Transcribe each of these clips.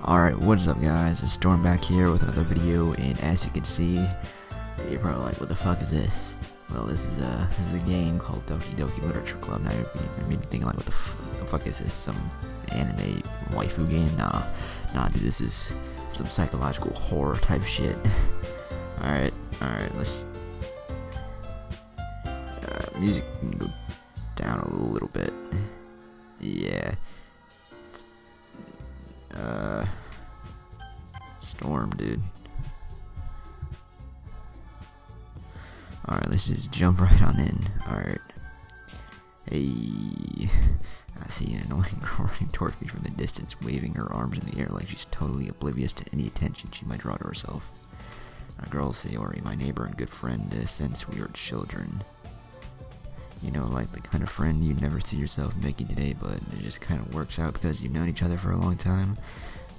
Alright, what's up guys, it's Storm back here with another video, and as you can see, you're probably like, what the fuck is this? Well, this is a game called Doki Doki Literature Club. Now you're maybe thinking like, what the fuck is this, some anime waifu game? Nah dude, this is some psychological horror type shit. Alright, let's, music can go down a little bit, yeah. Storm, dude. Alright, let's just jump right on in. Alright. Hey. I see an annoying girl running towards me from the distance, waving her arms in the air like she's totally oblivious to any attention she might draw to herself. A girl, Sayori, my neighbor and good friend, since we were children. You know, like the kind of friend you'd never see yourself making today, but it just kind of works out because you've known each other for a long time.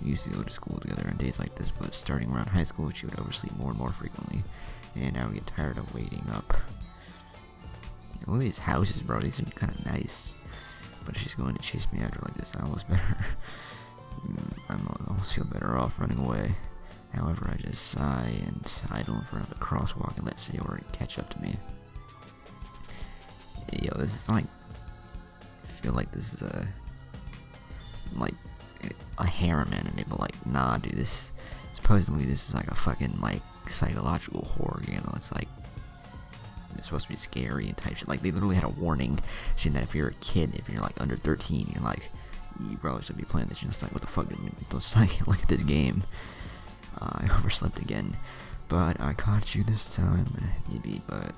We used to go to school together on days like this, but starting around high school, she would oversleep more and more frequently, and now we get tired of waiting up. Look at these houses, bro. These are kind of nice, but if she's going to chase me after like this, I almost feel better off running away. However, I just sigh and idle in front of the crosswalk and let Sayori catch up to me. Yo, this is like, I feel like this is a harem anime, but like, nah, dude, supposedly this is like a fucking, like, psychological horror, you know, it's like, it's supposed to be scary and type shit. Like, they literally had a warning saying that if you're a kid, if you're like under 13, you're like, you probably shouldn't be playing this. You're just like, what the fuck, just like, look at this game. I overslept again, but I caught you this time, maybe, but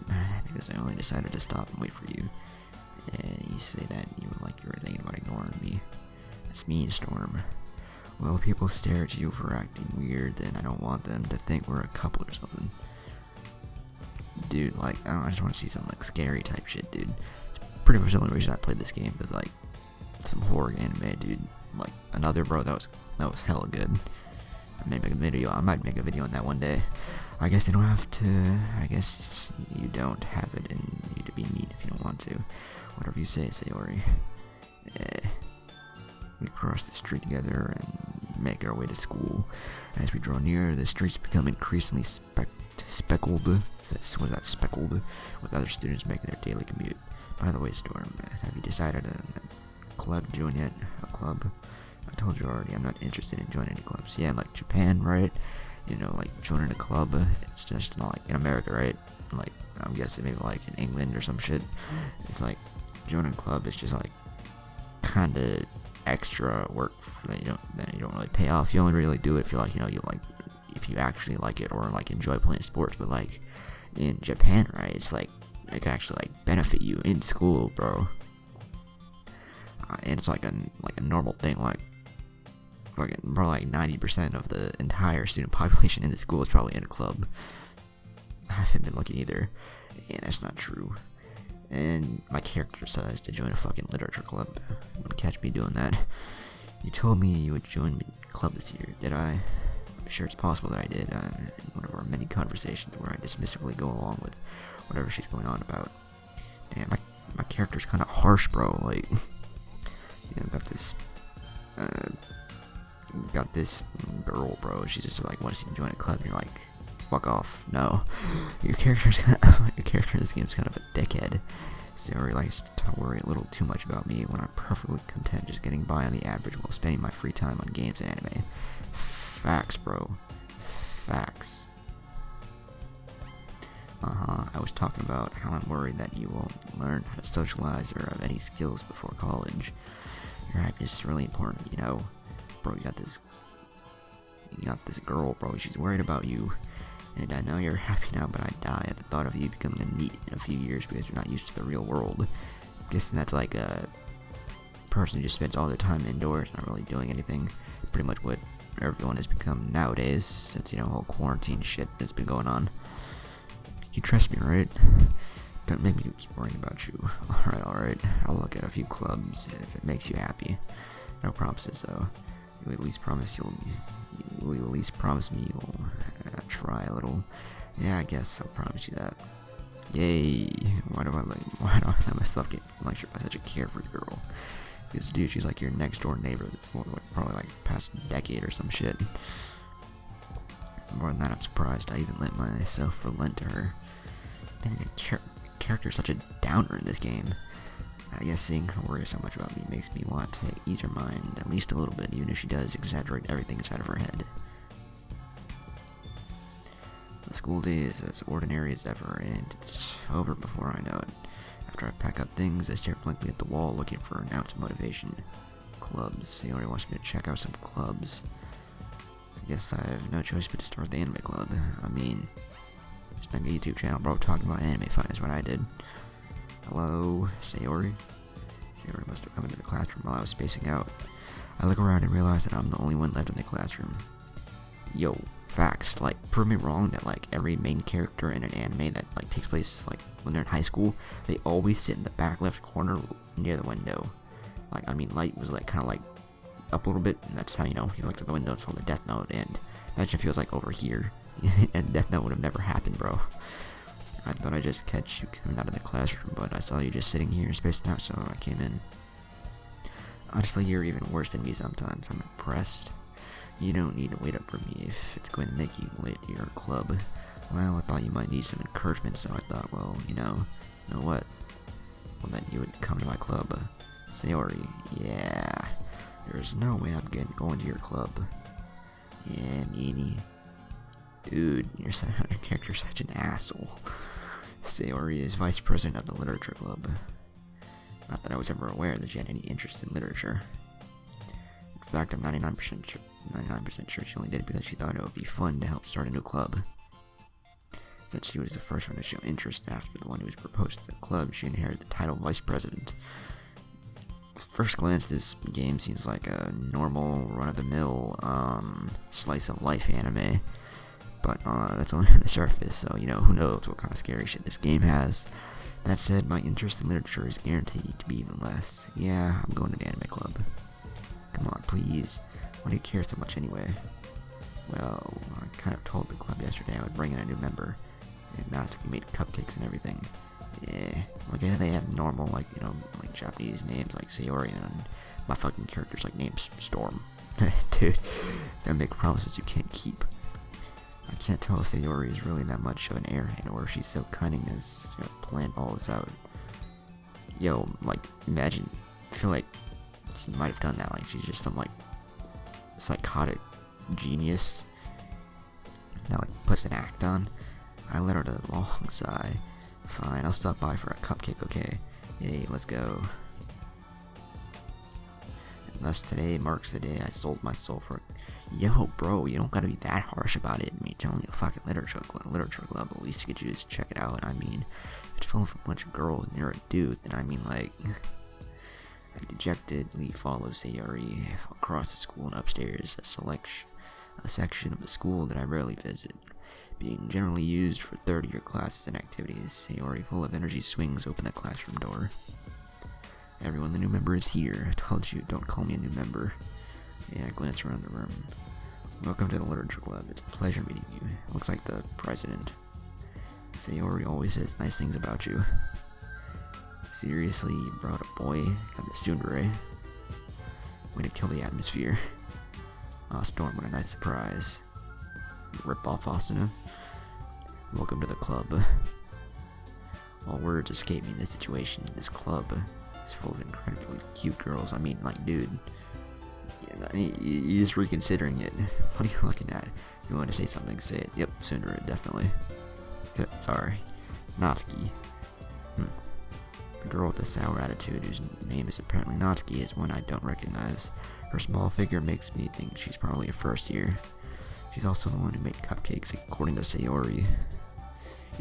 because I only decided to stop and wait for you. And you say that you were thinking about ignoring me. That's mean, Storm. Well, people stare at you for acting weird, and I don't want them to think we're a couple or something. Dude, like, I just want to see some like scary type shit, dude. It's pretty much the only reason I played this game, is like some horror anime, dude. Like another, bro, that was hella good. I might make a video on that one day. I guess you don't have to. I guess you don't have it in you to be mean if you don't want to. Whatever you say, Sayori. We cross the street together and make our way to school. As we draw near, the streets become increasingly speckled. Was that speckled? With other students making their daily commute. By the way, Storm, have you decided a club to join yet? A club? I told you already, I'm not interested in joining any clubs. Yeah, like Japan, right? You know, like joining a club, it's just not like in America, right? Like, I'm guessing maybe like in England or some shit. It's like, joining a club is just like, kinda extra work that you don't really pay off. You only really do it if you like, if you actually like it or like enjoy playing sports. But like, in Japan, right, it's like, it can actually like benefit you in school, bro. And it's like a normal thing, like probably like 90% of the entire student population in the school is probably in a club. I haven't been looking either, and that's not true. And my character decides to join a fucking literature club. You wouldn't catch me doing that. You told me you would join me in the club this year, did I? I'm sure it's possible that I did. In one of our many conversations where I dismissively go along with whatever she's going on about. Damn, my character's kind of harsh, bro. Like, you know, got this girl, bro. She's just like wants you to join a club, and you're like, fuck off. No, your character in this game is kind of a dickhead. Sayori likes to worry a little too much about me when I'm perfectly content just getting by on the average while spending my free time on games and anime. Facts, bro. Facts. I was talking about how I'm worried that you won't learn how to socialize or have any skills before college. Your happiness is really important, you know. Bro, you got this girl, bro. She's worried about you. And I know you're happy now, but I die at the thought of you becoming a NEET in a few years because you're not used to the real world. I'm guessing that's like a person who just spends all their time indoors, not really doing anything. Pretty much what everyone has become nowadays, since, you know, whole quarantine shit that's been going on. You trust me, right? Don't make me keep worrying about you. Alright. I'll look at a few clubs if it makes you happy. No promises, though. You at least promise me you'll try a little. Yeah, I guess I'll promise you that. Yay! Why do I let myself get lectured by such a carefree girl? Because, dude, she's like your next door neighbor for like, probably like past decade or some shit. More than that, I'm surprised I even let myself relent to her. Man, your character's such a downer in this game. I guess seeing her worry so much about me makes me want to ease her mind at least a little bit, even if she does exaggerate everything inside of her head. The school day is as ordinary as ever, and it's over before I know it. After I pack up things, I stare blankly at the wall looking for an ounce of motivation. Clubs. Sayori wants me to check out some clubs. I guess I have no choice but to start the anime club. I mean, just make a YouTube channel, bro, talking about anime fun is what I did. Hello, Sayori? Sayori must have come into the classroom while I was spacing out. I look around and realize that I'm the only one left in the classroom. Yo, facts, like, prove me wrong that, like, every main character in an anime that, like, takes place, like, when they're in high school, they always sit in the back left corner near the window. Like, I mean, Light was, like, kind of, like, up a little bit, and that's how, you know, he looked at the window and saw the Death Note, and imagine if he was, like, over here, and Death Note would have never happened, bro. I thought I'd just catch you coming out of the classroom, but I saw you just sitting here spacing out, so I came in. Honestly, you're even worse than me sometimes. I'm impressed. You don't need to wait up for me if it's going to make you late to your club. Well, I thought you might need some encouragement, so I thought, well, you know what? Well, then you would come to my club. Sayori, yeah. There's no way I'm going to your club. Yeah, meanie. Dude, your character's such an asshole. Sayori is vice president of the literature club. Not that I was ever aware that she had any interest in literature. In fact, I'm 99% sure she only did it because she thought it would be fun to help start a new club. Since she was the first one to show interest after the one who was proposed to the club, she inherited the title of vice president. At first glance, this game seems like a normal, run-of-the-mill, slice of life anime. But that's only on the surface, so, you know, who knows what kind of scary shit this game has. That said, my interest in literature is guaranteed to be even less. Yeah, I'm going to the anime club. Come on, please. Why do you care so much anyway? Well, I kind of told the club yesterday I would bring in a new member. And Natsuki made cupcakes and everything. Yeah, like they have normal, like, you know, like Japanese names like Sayori, and my fucking character's like named Storm. Dude, they make promises you can't keep. I can't tell if Sayori is really that much of an airhead, or if she's so cunning as to plan all this out. Yo, like, imagine, I feel like she might have done that, like, she's just some, like, psychotic genius that, like, puts an act on. I let her to a long sigh. Fine, I'll stop by for a cupcake, okay? Yay, let's go. And thus today marks the day I sold my soul for. Yo, bro, you don't gotta be that harsh about it. I mean, it's only a fucking literature club. At least you could just check it out. I mean, it's full of a bunch of girls and you're a dude. And I mean, like, I dejectedly follow Sayori across the school and upstairs, a section of the school that I rarely visit, being generally used for third-year classes and activities. Sayori, full of energy, swings open the classroom door. Everyone, the new member is here. I told you, don't call me a new member. Yeah, I glance around the room. Welcome to the literature club. It's a pleasure meeting you. Looks like the president. Sayori always says nice things about you. Seriously, you brought a boy? Got the tsundere. Way to kill the atmosphere. Ah, Storm, what a nice surprise. Rip off Asuna. Welcome to the club. While words escape me in this situation, this club is full of incredibly cute girls. I mean, like, dude. He's reconsidering it. What are you looking at? If you want to say something, say it. Yep, tsundere, definitely. Sorry. Natsuki. The girl with the sour attitude, whose name is apparently Natsuki, is one I don't recognize. Her small figure makes me think she's probably a first year. She's also the one who made cupcakes, according to Sayori.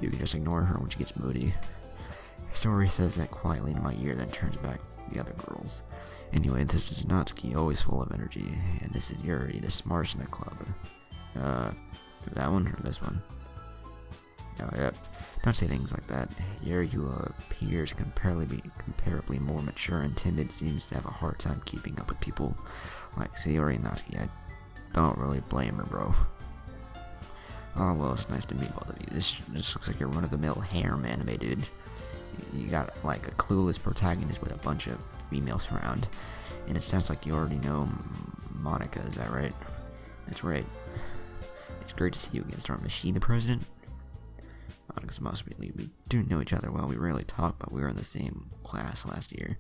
You can just ignore her when she gets moody. Sayori says that quietly in my ear, then turns back to the other girls. Anyway, this is Natsuki, always full of energy, and this is Yuri, the smartest in the club. That one or this one? Oh, yep. Don't say things like that. Yuri, who appears comparably more mature and timid, seems to have a hard time keeping up with people like Sayori and Natsuki. I don't really blame her, bro. Oh, well, it's nice to meet both of you. This looks like your run-of-the-mill harem anime, dude. You got, like, a clueless protagonist with a bunch of females around. And it sounds like you already know Monica, is that right? That's right. It's great to see you again, Storm. Is she the president? Monica's most we do know each other well. We rarely talk, but we were in the same class last year.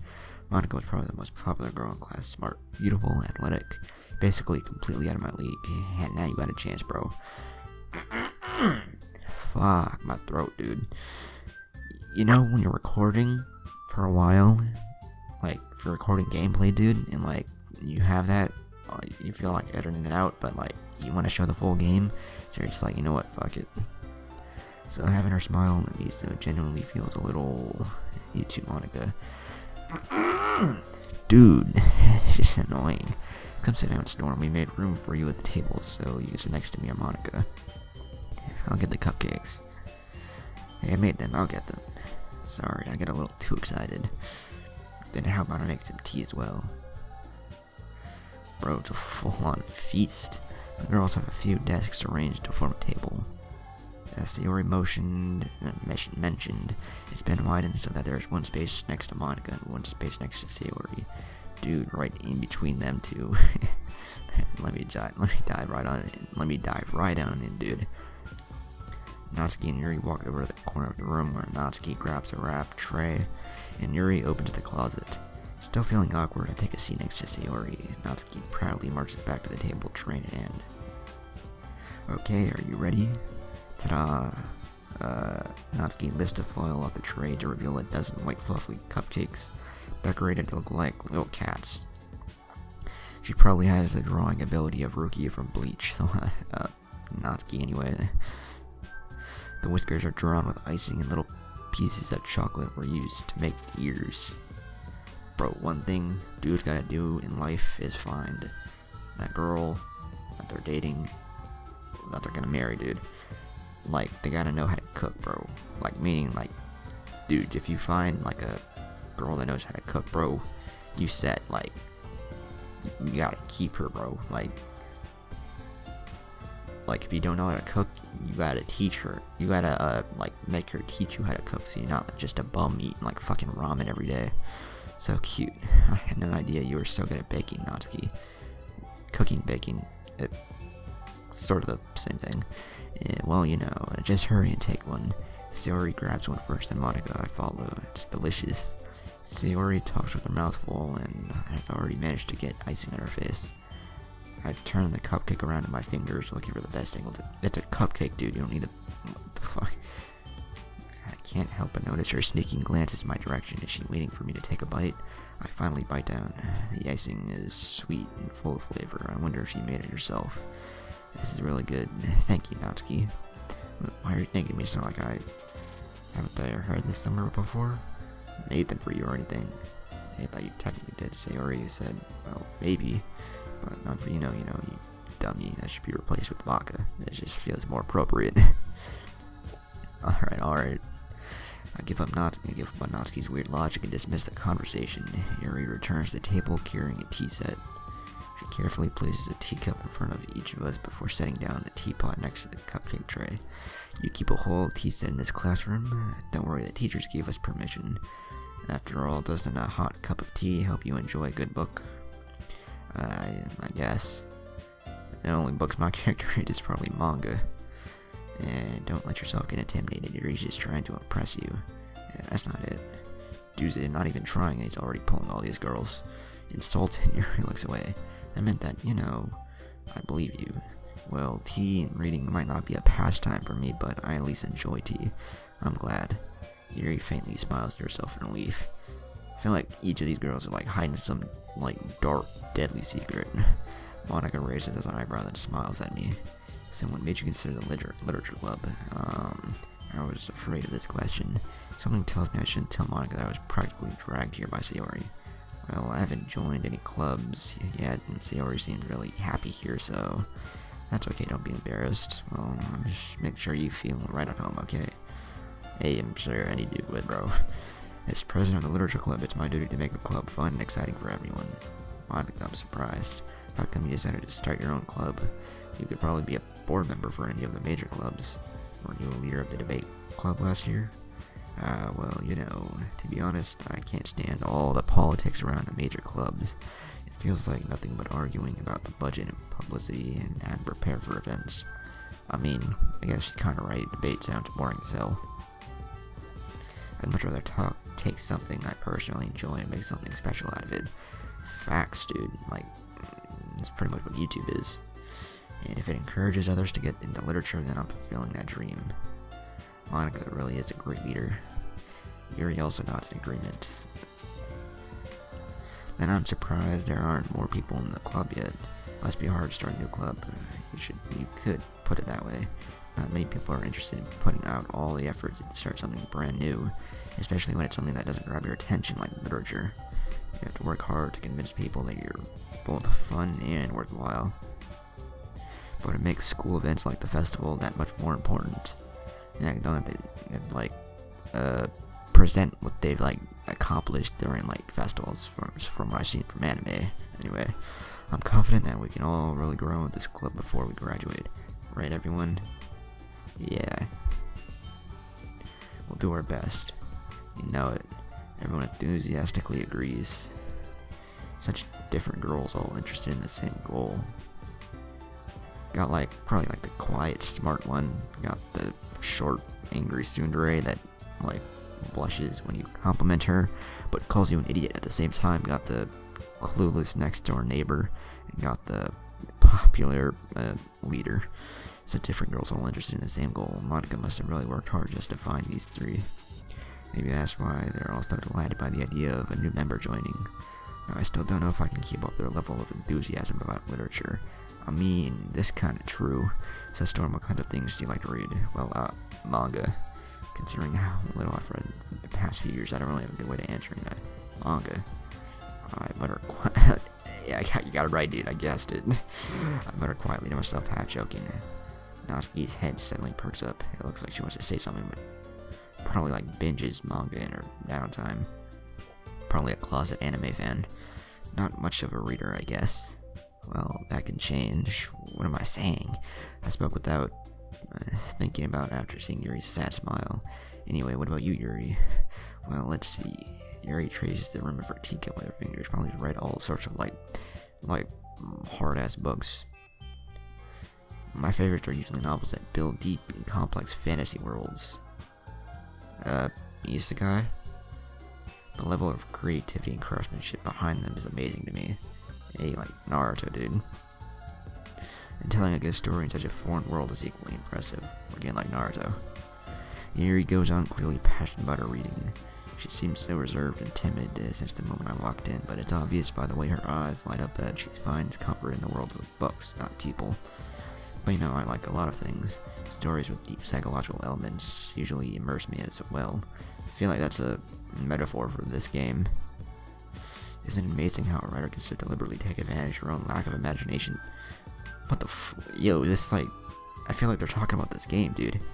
Monica was probably the most popular girl in class. Smart, beautiful, athletic. Basically completely out of my league. And now you got a chance, bro. Fuck my throat, dude. You know when you're recording for a while, like if you're recording gameplay, dude, and like you have that, you feel like editing it out, but like you want to show the full game, so you're just like, you know what, fuck it. So having her smile on the so genuinely feels a little. You too, Monica. Dude, it's just annoying. Come sit down, Storm. We made room for you at the table, so you can sit next to me or Monica. I'll get the cupcakes. Hey, I made them. I'll get them. Sorry, I get a little too excited. Then how about I make some tea as well? Bro, it's a full-on feast. The girls have a few desks arranged to form a table. As Sayori mentioned, it's been widened so that there's one space next to Monica and one space next to Sayori. Dude, right in between them two. Let me dive right on in, dude. Natsuki and Yuri walk over to the corner of the room where Natsuki grabs a wrap tray and Yuri opens the closet. Still feeling awkward, I take a seat next to Sayori. Natsuki proudly marches back to the table, tray in hand. Okay, are you ready? Ta-da! Natsuki lifts the foil off the tray to reveal a dozen white fluffy cupcakes decorated to look like little cats. She probably has the drawing ability of Rukia from Bleach, so Natsuki anyway. The whiskers are drawn with icing and little pieces of chocolate were used to make ears. Bro, one thing dudes gotta do in life is find that girl that they're dating, that they're gonna marry, dude. Like, they gotta know how to cook, bro. Like, meaning, like, dudes, if you find, like, a girl that knows how to cook, bro, you set, like, you gotta keep her, bro. Like, if you don't know how to cook, you gotta teach her. You gotta, like, make her teach you how to cook, so you're not just a bum eating, like, fucking ramen every day. So cute. I had no idea you were so good at baking, Natsuki. Cooking, baking, it's sort of the same thing. Yeah, well, you know, just hurry and take one. Sayori grabs one first, and Monica, I follow. It's delicious. Sayori talks with her mouth full, and has already managed to get icing on her face. I turn the cupcake around in my fingers, looking for the best angle. It's a cupcake, dude. You don't need a. What the fuck? I can't help but notice her sneaking glances my direction. Is she waiting for me to take a bite? I finally bite down. The icing is sweet and full of flavor. I wonder if she made it herself. This is really good. Thank you, Natsuki. Why are you thanking me so like I haven't I heard this somewhere before? Made them for you or anything? I thought you technically did. Sayori said, well, maybe, but not for you, you dummy. That should be replaced with vodka. It just feels more appropriate. Alright. I give up Natsuki's weird logic and dismiss the conversation. Yuri returns to the table carrying a tea set. She carefully places a teacup in front of each of us before setting down the teapot next to the cupcake tray. You keep a whole tea set in this classroom? Don't worry, the teachers gave us permission. After all, doesn't a hot cup of tea help you enjoy a good book? I guess. The only books my character reads is probably manga. And don't let yourself get intimidated, Yuri's just trying to impress you. Yeah, that's not it. Dude's not even trying and he's already pulling all these girls. Insulted, Yuri looks away. I meant that, I believe you. Well, tea and reading might not be a pastime for me, but I at least enjoy tea. I'm glad. Yuri faintly smiles to herself in relief. I feel like each of these girls are like hiding some dark, deadly secret. Monica raises his eyebrow and smiles at me. Someone made you consider the literature club. I was afraid of this question. Something tells me I shouldn't tell Monica that I was practically dragged here by Sayori. Well, I haven't joined any clubs yet, and Sayori seemed really happy here, so that's okay, don't be embarrassed. Well, just make sure you feel right at home, okay? Hey, I'm sure any dude would, bro. As president of the literature club, it's my duty to make the club fun and exciting for everyone. Monica, I'm surprised. How come you decided to start your own club? You could probably be a board member for any of the major clubs. Weren't you a leader of the debate club last year? Well, to be honest, I can't stand all the politics around the major clubs. Feels like nothing but arguing about the budget and publicity and prepare for events. I mean, I guess you're kinda right, debate sounds boring as hell. I'd much rather take something I personally enjoy and make something special out of it. Facts, dude. Like, that's pretty much what YouTube is. And if it encourages others to get into literature, then I'm fulfilling that dream. Monica really is a great leader. Yuri also nods in agreement. Then I'm surprised there aren't more people in the club yet. Must be hard to start a new club. You could put it that way. Not many people are interested in putting out all the effort to start something brand new, especially when it's something that doesn't grab your attention like literature. You have to work hard to convince people that you're both fun and worthwhile. But it makes school events like the festival that much more important. Yeah, you don't have to present what they've accomplished during festivals from what I've seen from anime. Anyway, I'm confident that we can all really grow in this club before we graduate. Right, everyone? Yeah. We'll do our best. You know it. Everyone enthusiastically agrees. Such different girls all interested in the same goal. Got probably the quiet, smart one. Got the short, angry tsundere that blushes when you compliment her, but calls you an idiot at the same time. Got the clueless next door neighbor, and got the popular leader. So different girls all interested in the same goal. Monica must have really worked hard just to find these three. Maybe that's why they're all so delighted by the idea of a new member joining. Now, I still don't know if I can keep up their level of enthusiasm about literature. I mean, this kinda true. So Storm, what kind of things do you like to read? Well, manga. Considering how little I've read in the past few years, I don't really have a good way to answering that. Manga. I mutter yeah, you got it right, dude, I guessed it. I mutter quietly to myself, half joking. Natsuki's head suddenly perks up. It looks like she wants to say something, but probably binges manga in her downtime. Probably a closet anime fan. Not much of a reader, I guess. Well, that can change. What am I saying? I spoke without thinking about after seeing Yuri's sad smile. Anyway, what about you, Yuri? Well, let's see. Yuri traces the rim of her teacup with her fingers, probably to write all sorts of hard-ass books. My favorites are usually novels that build deep and complex fantasy worlds. Isekai? The level of creativity and craftsmanship behind them is amazing to me. Hey, Naruto, dude. And telling a good story in such a foreign world is equally impressive. Again, like Naruto. Yuri goes on, clearly passionate about her reading. She seems so reserved and timid since the moment I walked in, but it's obvious by the way her eyes light up that she finds comfort in the world of books, not people. But I like a lot of things. Stories with deep psychological elements usually immerse me as well. I feel like that's a metaphor for this game. Isn't it amazing how a writer can so deliberately take advantage of her own lack of imagination? What the yo, this I feel like they're talking about this game, dude.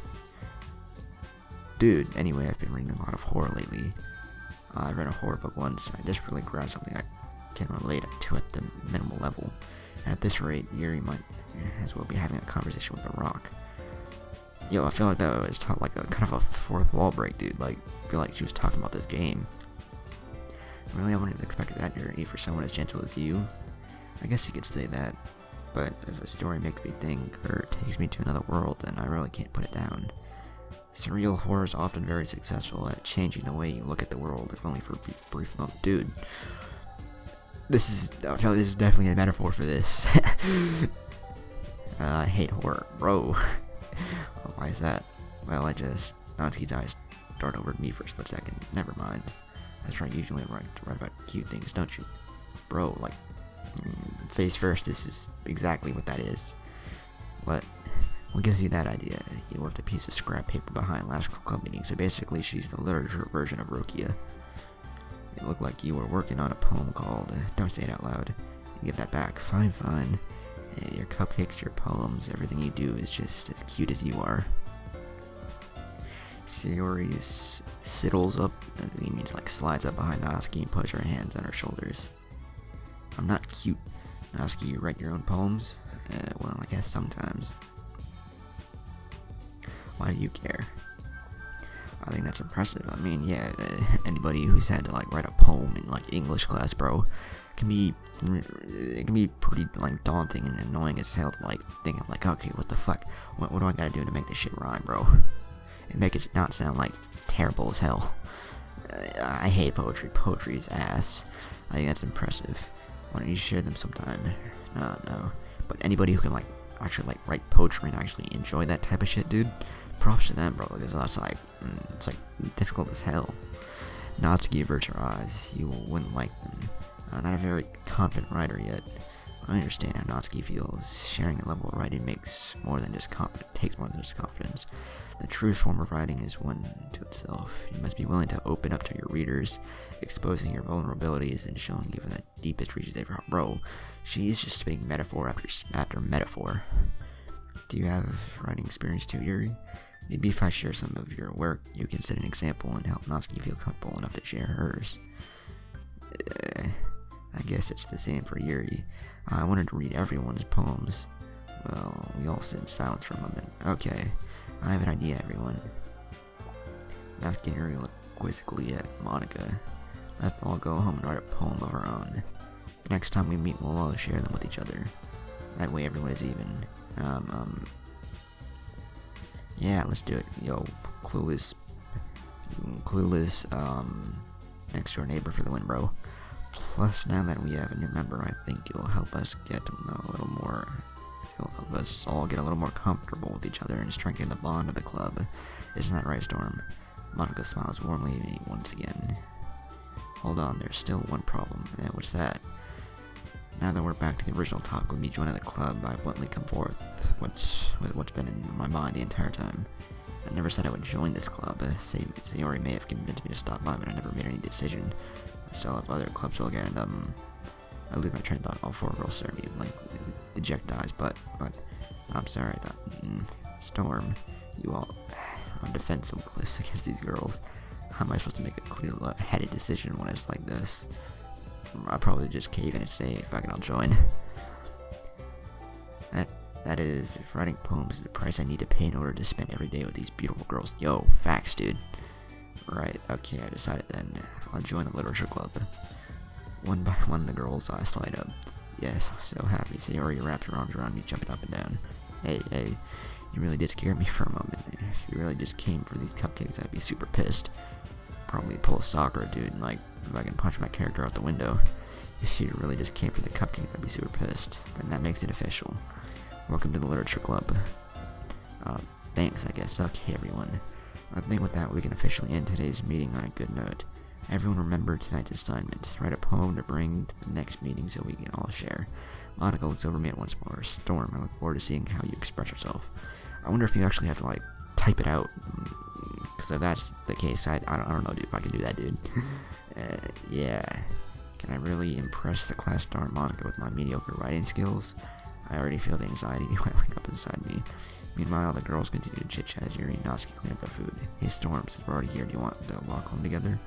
Anyway, I've been reading a lot of horror lately. I read a horror book once, and I just really grabbed something I can relate to at the minimal level. At this rate, Yuri might as well be having a conversation with a rock. Yo, I feel like that was taught a kind of a fourth wall break, dude. I feel like she was talking about this game. Really, I wouldn't have expected that, Yuri, for someone as gentle as you. I guess you could say that. But if a story makes me think, or takes me to another world, then I really can't put it down. Surreal horror is often very successful at changing the way you look at the world, if only for a brief moment. Dude, I feel like this is definitely a metaphor for this. I hate horror, bro. Why is that? Well, Natsuki's eyes dart over at me for a split second. Never mind. That's right, usually I write about cute things, don't you? Bro, face first, this is exactly what that is. What gives you that idea? You left a piece of scrap paper behind last club meeting, so basically she's the literature version of Rukia. It looked like you were working on a poem called, don't say it out loud. You give that back. Fine. Your cupcakes, your poems, everything you do is just as cute as you are. Sayori sidles up, he means slides up behind Natsuki and puts her hands on her shoulders. I'm not cute. Natsuki, you write your own poems? Well, I guess sometimes. Why do you care? I think that's impressive. I mean, yeah, anybody who's had to write a poem in like English class, bro. It can be pretty like daunting and annoying as hell to like think of like, okay, what the fuck, what do I gotta do to make this shit rhyme, bro, and make it not sound like terrible as hell. I hate poetry. Poetry's ass. I think that's impressive. Why don't you share them sometime? No. But anybody who can like actually like write poetry and actually enjoy that type of shit, dude, props to them, bro. Because that's like, it's like difficult as hell. Natsuki averts her eyes. You wouldn't like them. Not a very confident writer yet. I understand how Natsuki feels. Sharing a level of writing takes more than just confidence. The truest form of writing is one to itself. You must be willing to open up to your readers, exposing your vulnerabilities and showing even the deepest reaches of your heart. Bro, she's just spitting metaphor after metaphor. Do you have writing experience too, Yuri? Maybe if I share some of your work, you can set an example and help Natsuki feel comfortable enough to share hers. I guess it's the same for Yuri. I wanted to read everyone's poems. Well, we all sit in silence for a moment. Okay, I have an idea, everyone. Natsuki and Yuri look quizzically at Monica. Let's all go home and write a poem of our own. The next time we meet, we'll all share them with each other. That way everyone is even. Yeah, let's do it. Yo, clueless, next door neighbor for the win, bro. Plus, now that we have a new member, I think it'll help us get to know a little more. It'll help us all get a little more comfortable with each other and strengthen the bond of the club. Isn't that right, Storm? Monica smiles warmly at me once again. Hold on, there's still one problem. And what's that? Now that we're back to the original topic of me joining the club, I bluntly come forth with what's been in my mind the entire time. I never said I would join this club. Sayori may have convinced me to stop by, but I never made any decision. I still have other clubs to look at, and I lose my train of thought. All four girls stare at me like dejected eyes, but I'm sorry. I thought, Storm, you all are defenseless against these girls. How am I supposed to make a clear-headed decision when it's like this? I'll probably just cave in and say, fuck it, I'll join. That is, if writing poems is the price I need to pay in order to spend every day with these beautiful girls. Yo, facts, dude. Right, okay, I decided then. I'll join the literature club. One by one, the girls' eyes light up. Yes, I'm so happy. Sayori wrapped her arms around me, jumping up and down. Hey, you really did scare me for a moment. If you really just came for these cupcakes, I'd be super pissed. Probably pull a Sakura, dude, and like, if I can punch my character out the window. If you really just came for the cupcakes, I'd be super pissed. Then that makes it official. Welcome to the literature club. Thanks, I guess. Okay, everyone. I think with that, we can officially end today's meeting on a good note. Everyone remember tonight's assignment. Write a poem to bring to the next meeting so we can all share. Monica looks over me at once more. Storm, I look forward to seeing how you express yourself. I wonder if you actually have to, like, type it out. Because if that's the case, I don't know, dude, if I can do that, dude. Yeah. Can I really impress the class star Monica with my mediocre writing skills? I already feel the anxiety welling up inside me. Meanwhile, the girls continue to chit-chat as Yuri and Natsuki clean up their food. Hey, Storm, since we're already here, do you want to walk home together?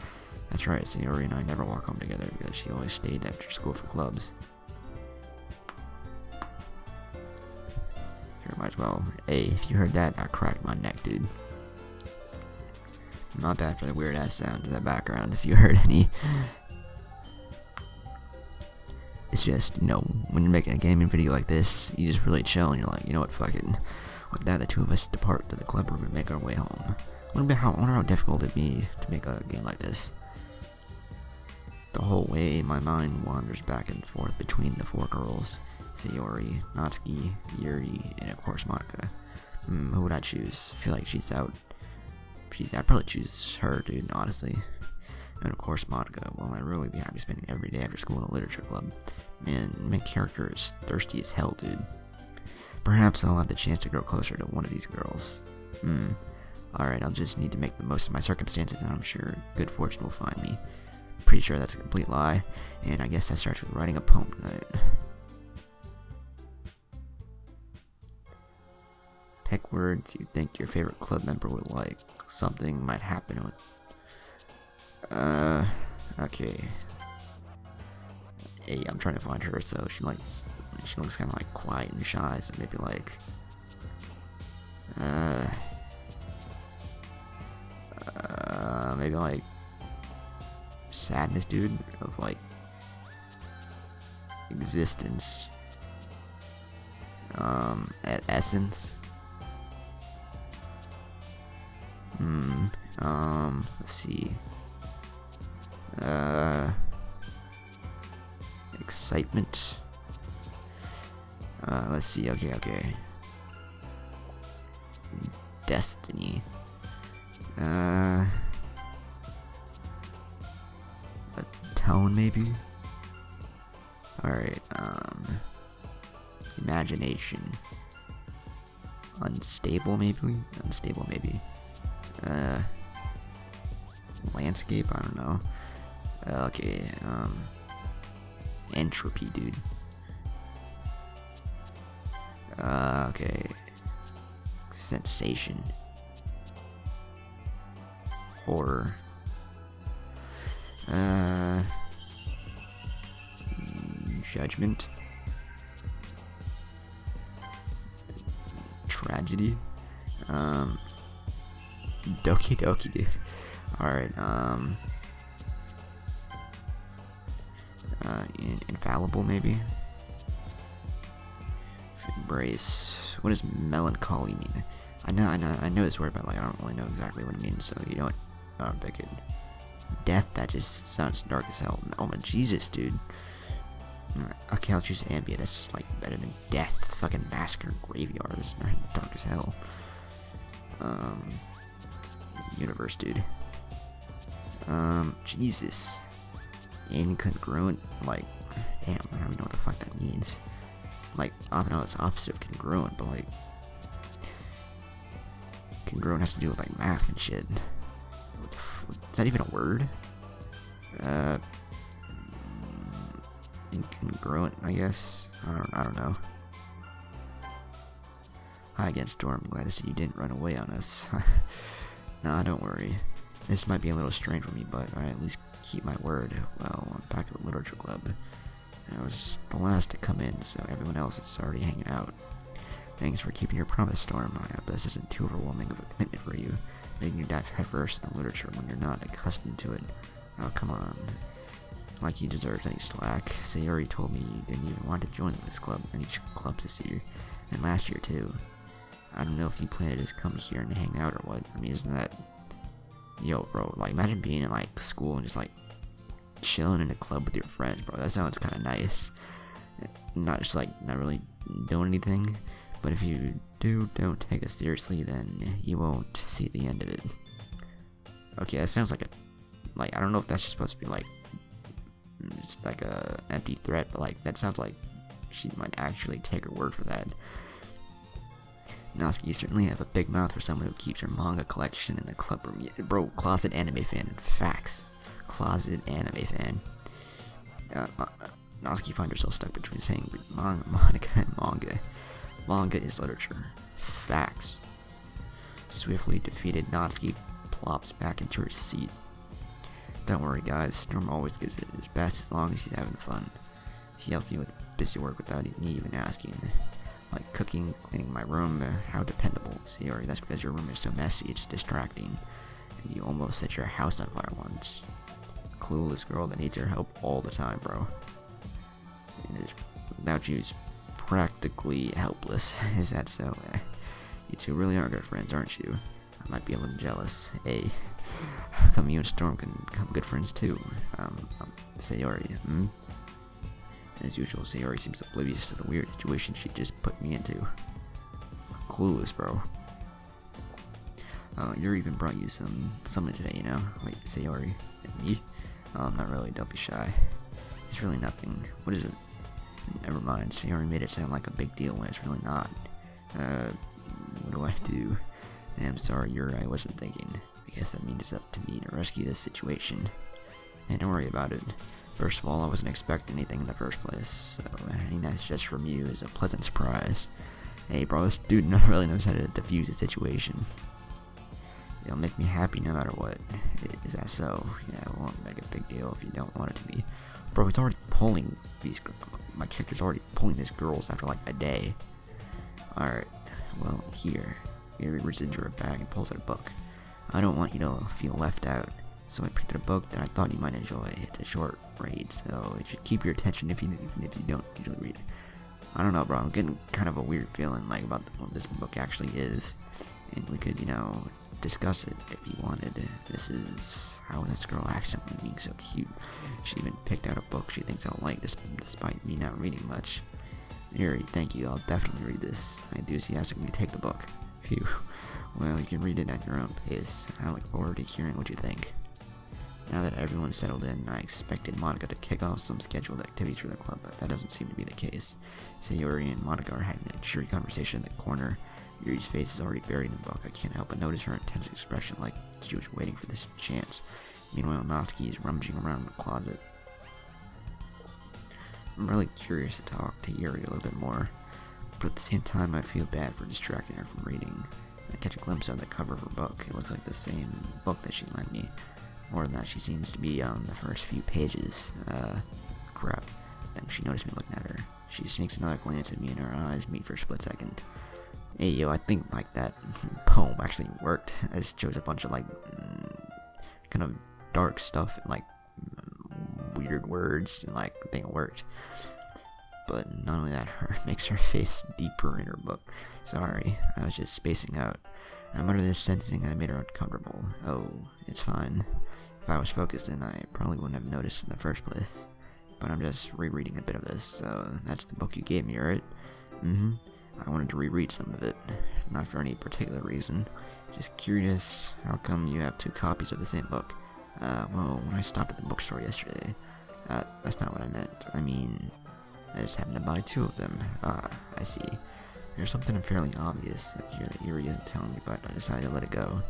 That's right, Sayori and I never walk home together because she always stayed after school for clubs. Sure, might as well. Hey, if you heard that, I cracked my neck, dude. Not bad for the weird-ass sound in the background, if you heard any. It's just, you know, when you're making a gaming video like this, you just really chill and you're like, you know what, fuck it. With that, the two of us depart to the club room and make our way home. I wonder how difficult it'd be to make a game like this. The whole way, my mind wanders back and forth between the four girls. Sayori, Natsuki, Yuri, and of course Monica. Who would I choose? I feel like she's out. I'd probably choose her, dude, honestly. And of course Monica. Well, I'd really be happy spending every day after school in a literature club. Man, my character is thirsty as hell, dude. Perhaps I'll have the chance to grow closer to one of these girls. Alright, I'll just need to make the most of my circumstances, and I'm sure good fortune will find me. Pretty sure that's a complete lie, and I guess that starts with writing a poem tonight. Pick words you think your favorite club member would like. Something might happen with... okay. Hey, I'm trying to find her, so she looks kind of like quiet and shy, so maybe like... maybe like... sadness, dude, of like existence. Essence. Let's see. Excitement. Let's see. Okay. Destiny. A tone, maybe. All right. Imagination. Unstable, maybe. Landscape. I don't know. Okay. Entropy, dude. Okay. Sensation. Horror. Judgment. Tragedy. Doki Doki, dude. Alright, infallible, maybe? Embrace. What does melancholy mean? I know this word, but like I don't really know exactly what it means, so you know what? I'll pick it. Death, that just sounds dark as hell. Oh my Jesus, dude. Alright, okay, I'll choose ambient. That's like better than death. Fucking massacre graveyard. This is dark as hell. Universe, dude. Jesus. Incongruent, like, damn, I don't know what the fuck that means. Like, I know it's opposite of congruent, but like, congruent has to do with like math and shit. Is that even a word? Incongruent, I guess. I don't know. Hi again, Storm. Glad to see you didn't run away on us. Nah, don't worry. This might be a little strange for me, but I at least keep my word. Well, I'm back at the Literature Club. I was the last to come in, so everyone else is already hanging out. Thanks for keeping your promise, Storm. I hope this isn't too overwhelming of a commitment for you, making you dive headfirst in literature when you're not accustomed to it. Oh, come on. Like he deserves any slack. Sayori told me you didn't even want to join this club, and each club this year, and last year too. I don't know if you plan to just come here and hang out or what. I mean, isn't that... Yo, bro, like, imagine being in, like, school and just, like, chilling in a club with your friends, bro. That sounds kind of nice. Not just, like, not really doing anything. But if you don't take it seriously, then you won't see the end of it. Okay, that sounds like a... Like, I don't know if that's just supposed to be, like... It's like a empty threat, but, like, that sounds like she might actually take her word for that. Natsuki, you certainly have a big mouth for someone who keeps her manga collection in the club room. Yeah, bro, closet anime fan. Facts. Closet anime fan. Natsuki finds herself stuck between saying Monica and manga. Manga is literature. Facts. Swiftly defeated, Natsuki plops back into her seat. Don't worry, guys. Storm always gives it his best as long as he's having fun. He helped me with busy work without me even asking. Like cooking, cleaning my room. How dependable. Sayori, that's because your room is so messy, it's distracting. And you almost set your house on fire once. Clueless girl that needs your help all the time, bro. And without you, it's practically helpless. Is that so? You two really are good friends, aren't you? I might be a little jealous. Hey, how come you and Storm can become good friends too? Sayori, As usual, Sayori seems oblivious to the weird situation she just put me into. Clueless, bro. Yuri even brought you something today, you know? Wait, Sayori? And me? Not really, don't be shy. It's really nothing. What is it? Never mind, Sayori made it sound like a big deal when it's really not. What do I do? I'm sorry, Yuri, I wasn't thinking. I guess that means it's up to me to rescue this situation. And don't worry about it. First of all, I wasn't expecting anything in the first place, so any nice gesture from you is a pleasant surprise. Hey bro, this dude really knows how to diffuse a situation. It'll make me happy no matter what. Is that so? Yeah, it won't make a big deal if you don't want it to be. Bro, it's already pulling these... My character's already pulling these girls after like a day. Alright, well, here. He reaches into her bag and pulls out a book. I don't want you to feel left out. So I picked up a book that I thought you might enjoy. It's a short read, so it should keep your attention even if you don't usually read. I don't know, bro. I'm getting kind of a weird feeling like about what this book actually is, and we could, discuss it if you wanted. This is how this girl accidentally being so cute. She even picked out a book she thinks I'll like, despite me not reading much. Yuri, thank you. I'll definitely read this. I enthusiastically take the book. Phew. Well, you can read it at your own pace. I look forward to hearing what you think. Now that everyone's settled in, I expected Monica to kick off some scheduled activities for the club, but that doesn't seem to be the case. Sayori and Monica are having a cheery conversation in the corner. Yuri's face is already buried in the book. I can't help but notice her intense expression, like she was waiting for this chance. Meanwhile, Natsuki is rummaging around in the closet. I'm really curious to talk to Yuri a little bit more, but at the same time I feel bad for distracting her from reading. I catch a glimpse of the cover of her book. It looks like the same book that she lent me. More than that, she seems to be on the first few pages. Crap. Then she noticed me looking at her. She sneaks another glance at me and our eyes meet for a split second. Hey yo, I think like that poem actually worked. It just shows a bunch of kind of dark stuff and weird words, and I think it worked. But not only that, her makes her face deeper in her book. Sorry, I was just spacing out. I'm under this sensing I made her uncomfortable. Oh, it's fine. If I was focused, then I probably wouldn't have noticed in the first place. But I'm just rereading a bit of this, so that's the book you gave me, right? I wanted to reread some of it, not for any particular reason. Just curious, how come you have 2 copies of the same book? Well, when I stopped at the bookstore yesterday, that's not what I meant. I mean, I just happened to buy 2 of them. I see. There's something fairly obvious here that Yuri isn't telling me, but I decided to let it go.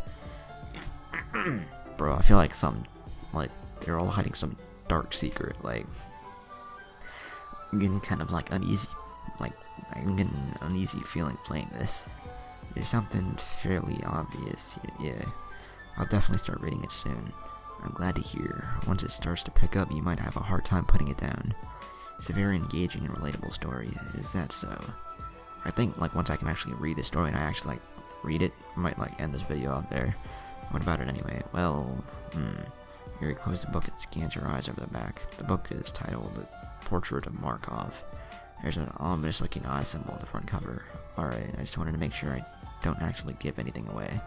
Bro, I feel like they're all hiding some dark secret, I'm getting kind of uneasy, I'm getting an uneasy feeling playing this. There's something fairly obvious here. Yeah, I'll definitely start reading it soon. I'm glad to hear. Once it starts to pick up, you might have a hard time putting it down. It's a very engaging and relatable story. Is that so? I think once I can actually read the story and I actually read it, I might end this video off there. What about it anyway? Well, Yuri closes the book and scans her eyes over the back. The book is titled The Portrait of Markov. There's an ominous looking eye symbol on the front cover. Alright, I just wanted to make sure I don't actually give anything away.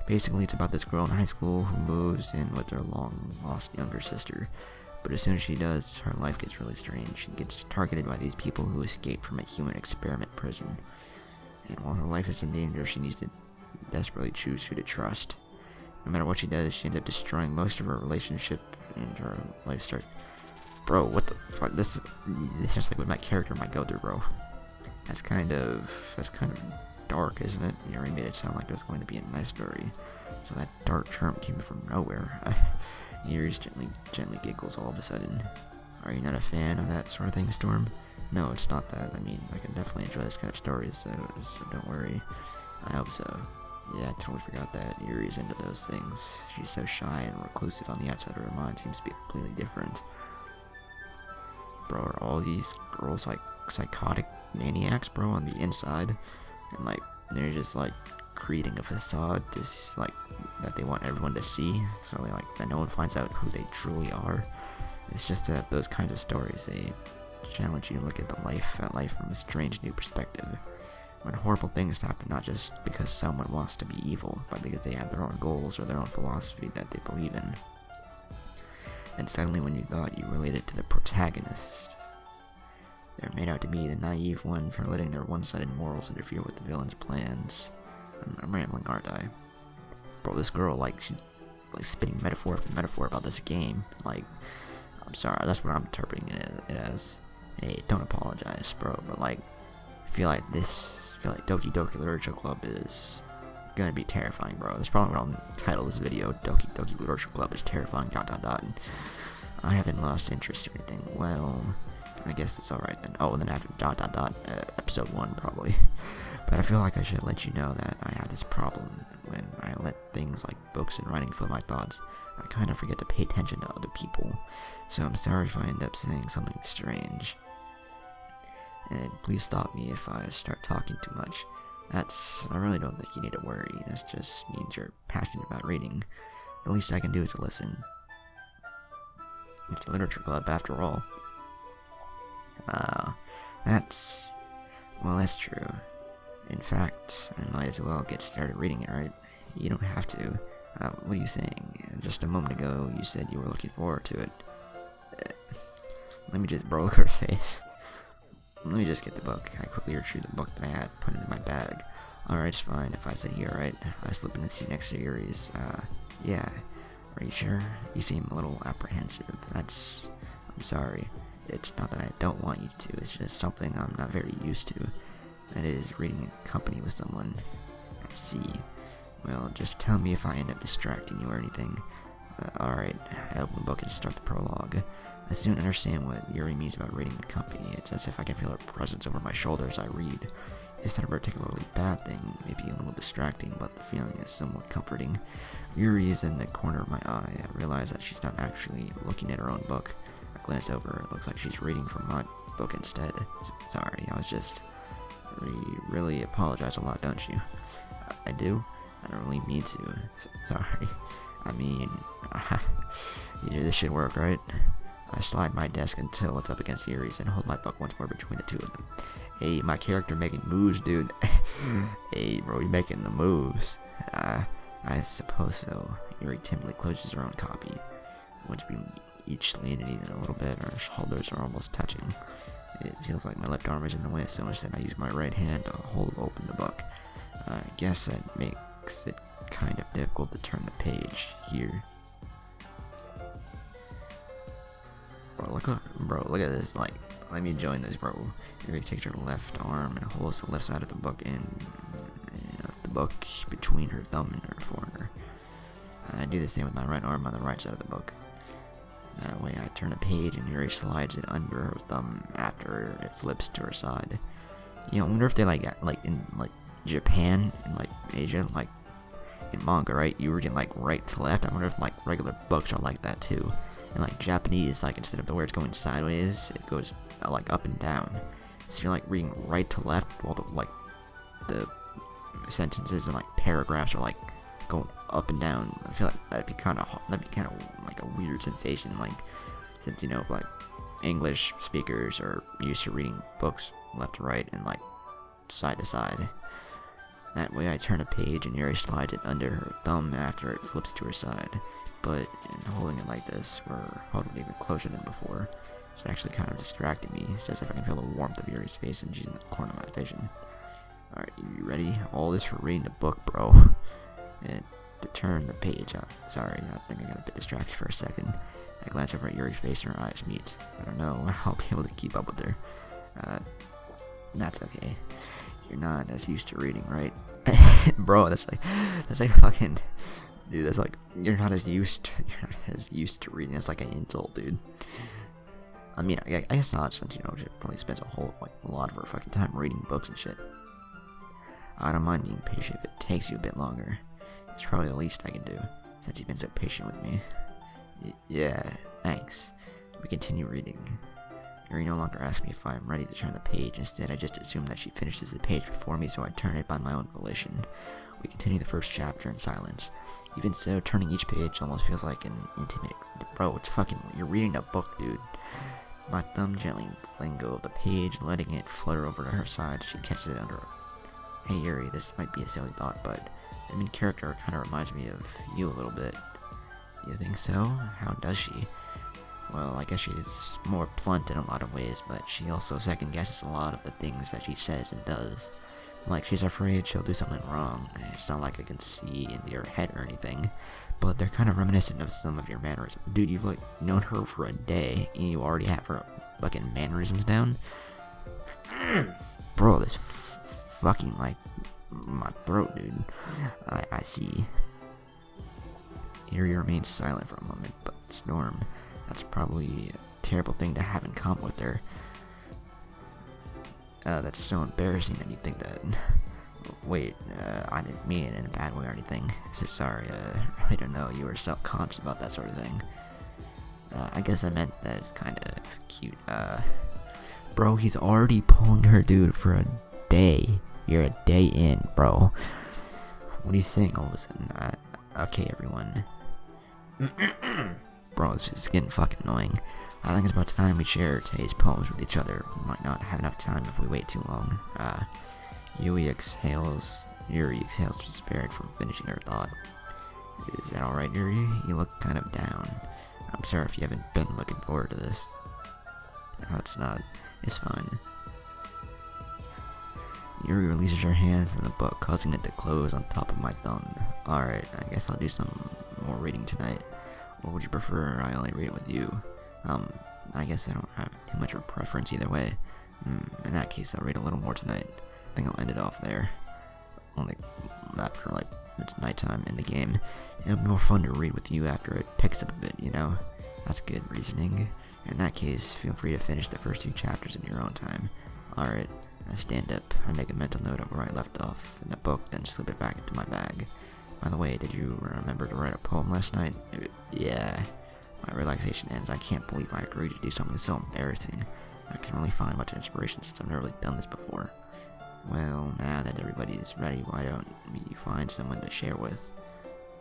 Basically, it's about this girl in high school who moves in with her long lost younger sister. But as soon as she does, her life gets really strange. She gets targeted by these people who escaped from a human experiment prison. And while her life is in danger, she needs to desperately choose who to trust. No matter what she does, she ends up destroying most of her relationship, and her life starts... Bro, what the fuck? This is just what my character might go through, bro. That's kind of dark, isn't it? You already made it sound like it was going to be a nice story. So that dark term came from nowhere. Yuri gently giggles all of a sudden. Are you not a fan of that sort of thing, Storm? No, it's not that. I mean, I can definitely enjoy this kind of stories, so don't worry. I hope so. Yeah, I totally forgot that Yuri's into those things. She's so shy and reclusive on the outside of her mind, seems to be completely different. Bro, are all these girls psychotic maniacs, bro, on the inside? And they're just creating a facade just that they want everyone to see, so that no one finds out who they truly are. It's just that those kinds of stories, they challenge you to look at life from a strange new perspective. When horrible things happen, not just because someone wants to be evil, but because they have their own goals or their own philosophy that they believe in. And suddenly when you thought you related to the protagonist, they're made out to be the naive one for letting their one-sided morals interfere with the villain's plans. I'm rambling, aren't I? Bro, this girl, she's spitting metaphor about this game. I'm sorry, that's what I'm interpreting it as. Hey, don't apologize, bro, but I feel like Doki Doki Literature Club is gonna be terrifying, bro. That's probably what I'll title this video. Doki Doki Literature Club is terrifying, ... I haven't lost interest or anything. Well, I guess it's alright then. Oh, and then after ... episode 1 probably. But I feel like I should let you know that I have this problem. When I let things like books and writing fill my thoughts, I kind of forget to pay attention to other people. So I'm sorry if I end up saying something strange. And please stop me if I start talking too much. I really don't think you need to worry. That just means you're passionate about reading. The least I can do is to listen. It's a literature club after all. That's true. In fact, I might as well get started reading it, right? You don't have to. What are you saying? Just a moment ago, you said you were looking forward to it. Let me just, bro, look at her face. Let me just get the book. I quickly retrieved the book that I had, put it in my bag. Alright, it's fine if I sit here, right? I slip in the seat next to Yuri's. Yeah. Are you sure? You seem a little apprehensive. I'm sorry. It's not that I don't want you to, it's just something I'm not very used to. That is, reading in company with someone. I see. Well, just tell me if I end up distracting you or anything. Alright, I open the book and start the prologue. I soon understand what Yuri means about reading in company. It's as if I can feel her presence over my shoulder as I read. It's not a particularly bad thing, maybe a little distracting, but the feeling is somewhat comforting. Yuri is in the corner of my eye. I realize that she's not actually looking at her own book. I glance over, it looks like she's reading from my book instead. Sorry, I was just... You really apologize a lot, don't you? I do? I don't really mean to. Sorry. I mean... this should work, right? I slide my desk until it's up against Yuri's and hold my book once more between the two of them. Hey, my character making moves, dude. Hey, bro, you making the moves. I suppose so. Yuri timidly closes her own copy. Once we each lean in a little bit, our shoulders are almost touching. It feels like my left arm is in the way, so instead I use my right hand to hold open the book. I guess that makes it kind of difficult to turn the page here. Bro, look at this, like, let me join this, bro. Yuri takes her left arm and holds the left side of the book between her thumb and her forefinger. I do the same with my right arm on the right side of the book. That way I turn a page and Yuri slides it under her thumb after it flips to her side. You know, I wonder if they like in Japan and like Asia, like in manga, right? You read like right to left. I wonder if like regular books are like that too. And like Japanese, like instead of the words going sideways, it goes like up and down. So you're like reading right to left while the sentences and like paragraphs are like going up and down. I feel like that'd be kind of like a weird sensation, like since, you know, like English speakers are used to reading books left to right and like side to side. That way I turn a page and Yuri slides it under her thumb after it flips to her side. But in holding it like this, we're holding it even closer than before. It's actually kind of distracting me. It's as if I can feel the warmth of Yuri's face and she's in the corner of my vision. Alright, you ready? All this for reading a book, bro. And to turn the page up. Sorry, I think I got a bit distracted for a second. I glance over at Yuri's face and her eyes meet. I don't know, I'll be able to keep up with her. That's okay. You're not as used to reading, right? Bro, that's like fucking... Dude, that's like, you're not as used to reading. It's like an insult, dude. I mean, I guess not, since, you know, she probably spends a lot of her fucking time reading books and shit. I don't mind being patient if it takes you a bit longer. It's probably the least I can do, since you've been so patient with me. Yeah, thanks. We continue reading. Yuri no longer asks me if I'm ready to turn the page. Instead, I just assume that she finishes the page before me, so I turn it by my own volition. We continue the first chapter in silence. Even so, turning each page almost feels like an intimate... Bro, it's fucking... You're reading a book, dude. My thumb gently letting go of the page, letting it flutter over to her side. She catches it under her. Hey Yuri, this might be a silly thought, but the main character kind of reminds me of you a little bit. You think so? How does she? Well, I guess she's more blunt in a lot of ways, but she also second guesses a lot of the things that she says and does. Like, she's afraid she'll do something wrong. It's not like I can see into your head or anything, but they're kind of reminiscent of some of your mannerisms. Dude, you've like known her for a day, and you already have her fucking mannerisms down? Bro, this fucking like my throat, dude. I see. Yuri remains silent for a moment, but Storm, that's probably a terrible thing to have in common with her. That's so embarrassing that you think that. Wait, I didn't mean it in a bad way or anything. Sorry, I really don't know. You were self-conscious about that sort of thing. I guess I meant that it's kind of cute. Bro, he's already pulling her, dude, for a day. You're a day in, bro. What are you saying all of a sudden? Okay, everyone. Bro, it's getting fucking annoying. I think it's about time we share today's poems with each other. We might not have enough time if we wait too long. Yuri exhales despaired from finishing her thought. Is that alright, Yuri? You look kind of down. I'm sorry if you haven't been looking forward to this. No, it's not. It's fine. Yuri releases her hand from the book, causing it to close on top of my thumb. Alright, I guess I'll do some more reading tonight. Or would you prefer I only read it with you? I guess I don't have too much of a preference either way. In that case, I'll read a little more tonight. I think I'll end it off there. Only after, like, it's nighttime in the game. It'll be more fun to read with you after it picks up a bit, you know? That's good reasoning. In that case, feel free to finish the first 2 chapters in your own time. Alright, I stand up. I make a mental note of where I left off in the book, then slip it back into my bag. By the way, did you remember to write a poem last night? Yeah. My relaxation ends. I can't believe I agreed to do something so embarrassing. I can only find much inspiration since I've never really done this before. Well, now that everybody is ready, why don't you find someone to share with?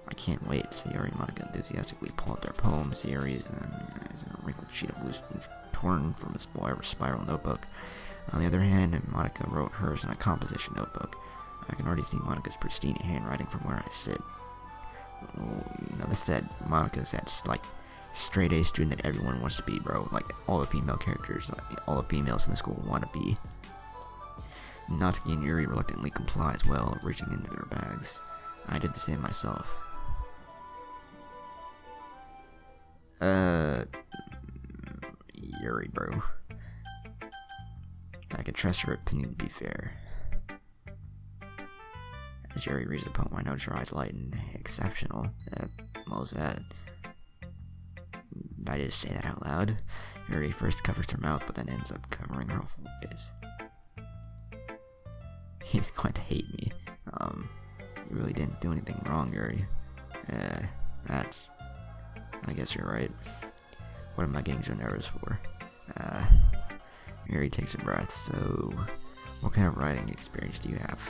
I can't wait. Sayori and Monica enthusiastically pull out their poems. Sayori is a wrinkled sheet of loose leaf torn from a spiral notebook. On the other hand, Monica wrote hers in a composition notebook. I can already see Monica's pristine handwriting from where I sit. Oh, you know, that said, Monica's that, like, straight A student that everyone wants to be, bro. Like, all the female characters, like, all the females in the school want to be. Natsuki and Yuri reluctantly comply as well, reaching into their bags. I did the same myself. Yuri, bro. I could trust her opinion to be fair. As Yuri reads the poem, I notice her eyes lighten. Exceptional. What was that? Did I just say that out loud? Yuri first covers her mouth, but then ends up covering her full face. He's going to hate me. You really didn't do anything wrong, Yuri. I guess you're right. What am I getting so nervous for? Yuri takes a breath. So, what kind of writing experience do you have?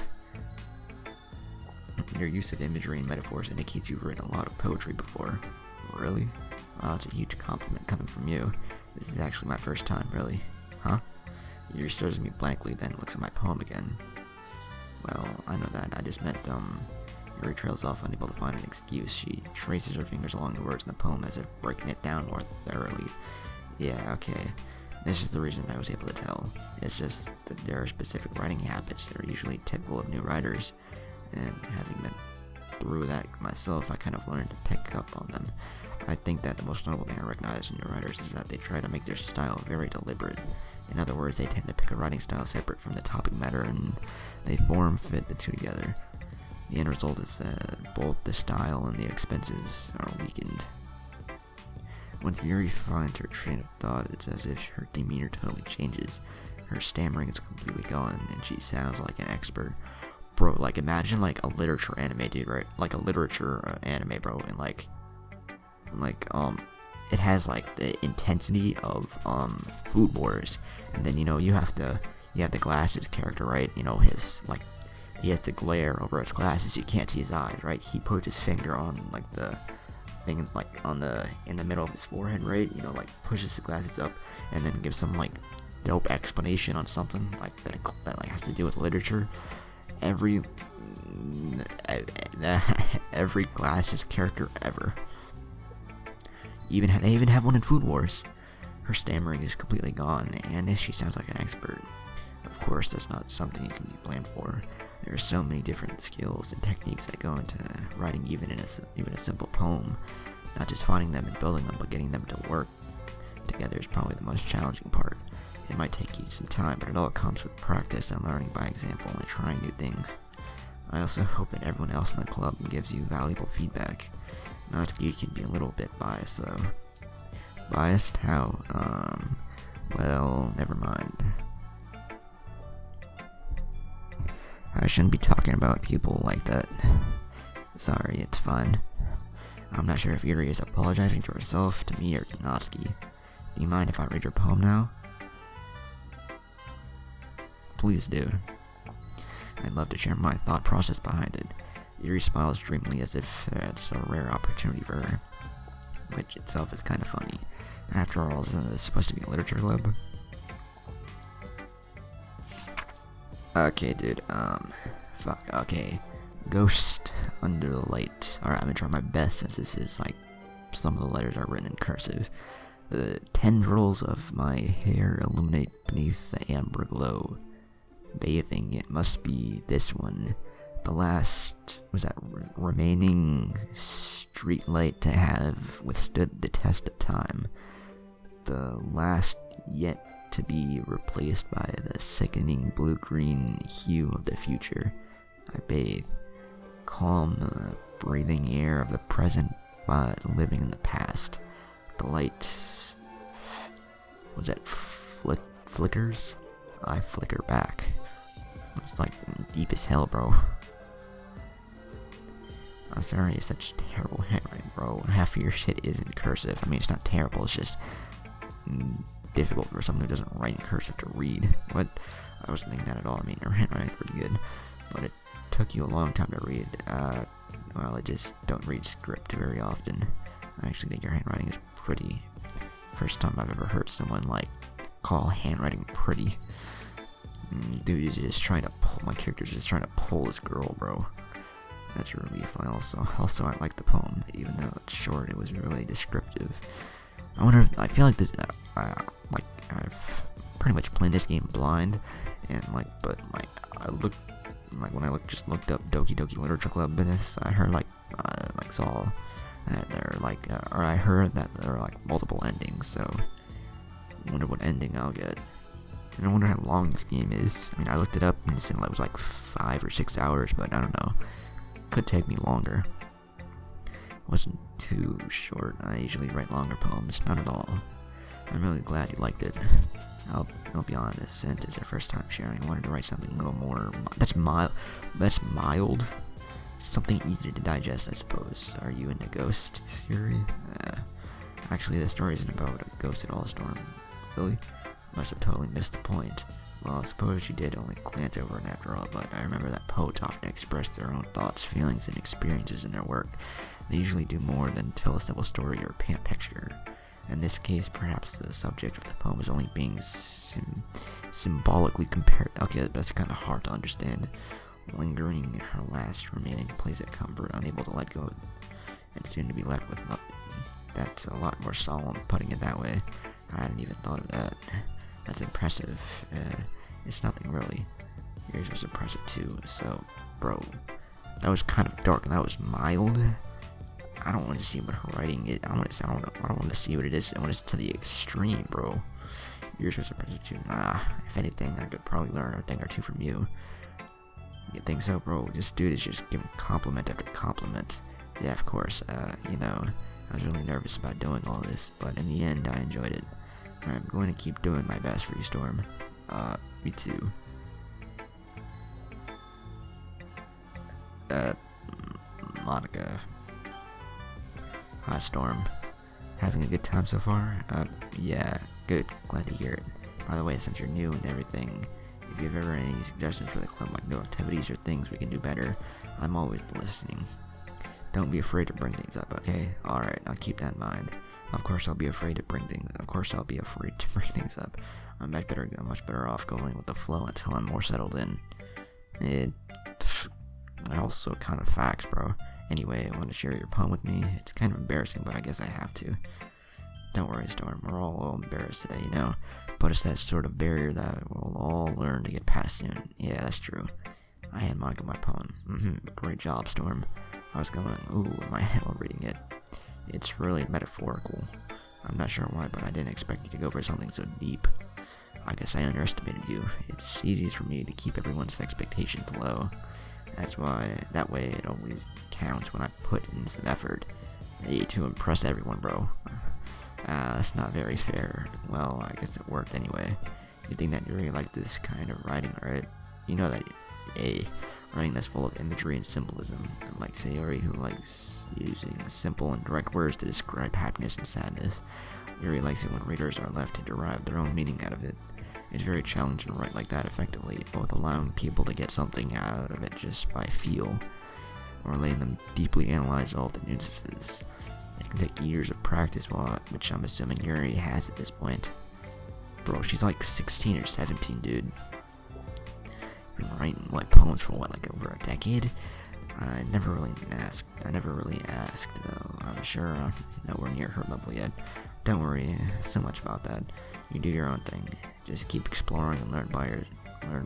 Your use of imagery and metaphors indicates you've written a lot of poetry before. Really? Wow, that's a huge compliment coming from you. This is actually my first time, really. Huh? Yuri stares at me blankly, then looks at my poem again. Well, I know that. I just meant, Yuri trails off, unable to find an excuse. She traces her fingers along the words in the poem as if breaking it down more thoroughly. Yeah, okay. This is the reason I was able to tell. It's just that there are specific writing habits that are usually typical of new writers. And having been through that myself, I kind of learned to pick up on them. I think that the most notable thing I recognize in new writers is that they try to make their style very deliberate. In other words, they tend to pick a writing style separate from the topic matter, and they fit the two together. The end result is that both the style and the expenses are weakened. Once Yuri finds her train of thought, it's as if her demeanor totally changes. Her stammering is completely gone, and she sounds like an expert. Bro, like, imagine, like, a literature anime, dude, right? Like, a literature anime, bro, and, like, it has, like, the intensity of, Food Wars, and then, you know, you have the glasses character, right? You know, his, like, he has the glare over his glasses, you can't see his eyes, right? He puts his finger on, like, the thing, like, in the middle of his forehead, right? You know, like, pushes the glasses up, and then gives some, like, dope explanation on something, like, that like, has to do with literature. Every glasses character ever. They even have one in Food Wars. Her stammering is completely gone, and she sounds like an expert. Of course, that's not something you can be blamed for. There are so many different skills and techniques that go into writing even a simple poem. Not just finding them and building them, but getting them to work together is probably the most challenging part. It might take you some time, but it all comes with practice and learning by example and trying new things. I also hope that everyone else in the club gives you valuable feedback. Natsuki can be a little bit biased though. Biased? How? Well, never mind. I shouldn't be talking about people like that. Sorry, it's fine. I'm not sure if Yuri is apologizing to herself, to me, or to Natsuki. Do you mind if I read your poem now? Please do. I'd love to share my thought process behind it. Yuri smiles dreamily as if it's a rare opportunity for her. which itself is kind of funny. After all, isn't this supposed to be a literature club? Okay, dude, fuck, okay. Ghost under the light. Alright, I'm gonna try my best since this is like, some of the letters are written in cursive. The tendrils of my hair illuminate beneath the amber glow. Bathing, it must be this one. The last, was that remaining street light to have withstood the test of time. The last yet to be replaced by the sickening blue-green hue of the future. I bathe, calm, breathing air of the present, but living in the past. The light, was that flickers? I flicker back. It's like deep as hell, bro. I'm sorry, it's such terrible handwriting, bro. Half of your shit is in cursive. I mean, it's not terrible, it's just difficult for someone who doesn't write in cursive to read. But I wasn't thinking that at all. I mean, your handwriting's pretty good, but it took you a long time to read. Well, I just don't read script very often. I actually think your handwriting is pretty. First time I've ever heard someone like call handwriting pretty. Dude is just trying to pull. My character's just trying to pull this girl, bro. That's a relief. I also like the poem, even though it's short. It was really descriptive. I wonder if I feel like this. Like I've pretty much played this game blind, and like, but like I looked, like when I just looked up Doki Doki Literature Club in this, I heard saw that there are like, or I heard that there are like multiple endings. So I wonder what ending I'll get. And I wonder how long this game is. I mean, I looked it up and it said it was like 5 or 6 hours, but I don't know. Could take me longer. Wasn't too short. I usually write longer poems, not at all. I'm really glad you liked it. I'll be honest, since it's our first time sharing, I wanted to write something a little more. That's mild. Something easier to digest, I suppose. Are you into ghost theory? Actually, the story isn't about a ghost at all, Storm. Really? Must have totally missed the point. Well, I suppose you did only glance over it after all, but I remember that poets often express their own thoughts, feelings, and experiences in their work. They usually do more than tell a simple story or paint a picture. In this case, perhaps the subject of the poem is only being symbolically compared. Okay, that's kind of hard to understand. Lingering in her last remaining place of comfort, unable to let go, and soon to be left with nothing. That's a lot more solemn, putting it that way. I hadn't even thought of that. That's impressive. It's nothing really. Yours was impressive too. So, bro, that was kind of dark and that was mild. I don't want to see what her writing is. I don't want to see what it is. I want it to the extreme, bro. Yours was impressive too. Nah, if anything, I could probably learn a thing or two from you. You think so, bro? This dude is just giving compliment after compliment. Yeah, of course. You know, I was really nervous about doing all this, but in the end, I enjoyed it. I'm going to keep doing my best for you, Storm. Me too. Monica. Hi, Storm. Having a good time so far? Yeah, good. Glad to hear it. By the way, since you're new and everything, if you have ever any suggestions for the club, like new activities or things we can do better, I'm always listening. Don't be afraid to bring things up, okay? Alright, I'll keep that in mind. Of course I'll be afraid to bring things up. I'm much better off going with the flow until I'm more settled in. Also kind of facts, bro. Anyway, I want to share your poem with me. It's kind of embarrassing, but I guess I have to. Don't worry, Storm. We're all a little embarrassed today, you know? But it's that sort of barrier that we'll all learn to get past soon. Yeah, that's true. I hand Monica my poem. Great job, Storm. I was going, ooh, in my head while reading it. It's really metaphorical. I'm not sure why, but I didn't expect you to go for something so deep. I guess I underestimated you. It's easiest for me to keep everyone's expectations low. That way it always counts when I put in some effort. To impress everyone, bro. That's not very fair. Well, I guess it worked anyway. You think that you really like this kind of writing, right? You know that, writing that's full of imagery and symbolism, like Sayori, who likes using simple and direct words to describe happiness and sadness. Yuri likes it when readers are left to derive their own meaning out of it. It's very challenging to write like that effectively, both allowing people to get something out of it just by feel, or letting them deeply analyze all the nuances. It can take years of practice, which I'm assuming Yuri has at this point. Bro, she's like 16 or 17, dude. Been writing poems for like over a decade? I never really asked though. I'm sure I'm nowhere near her level yet. Don't worry so much about that. You do your own thing. Just keep exploring and learn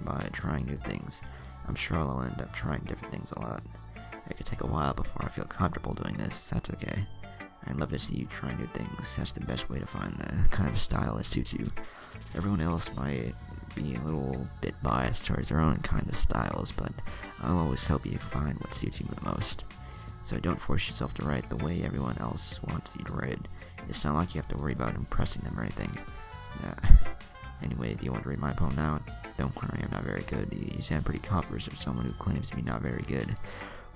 by trying new things. I'm sure I'll end up trying different things a lot. It could take a while before I feel comfortable doing this. That's okay. I'd love to see you try new things. That's the best way to find the kind of style that suits you. Everyone else might be a little bit biased towards their own kind of styles, but I'll always help you find what suits you the most. So don't force yourself to write the way everyone else wants you to write. It's not like you have to worry about impressing them or anything. Yeah. Anyway, do you want to read my poem now? Don't worry, I'm not very good. You sound pretty confident for someone who claims to be not very good.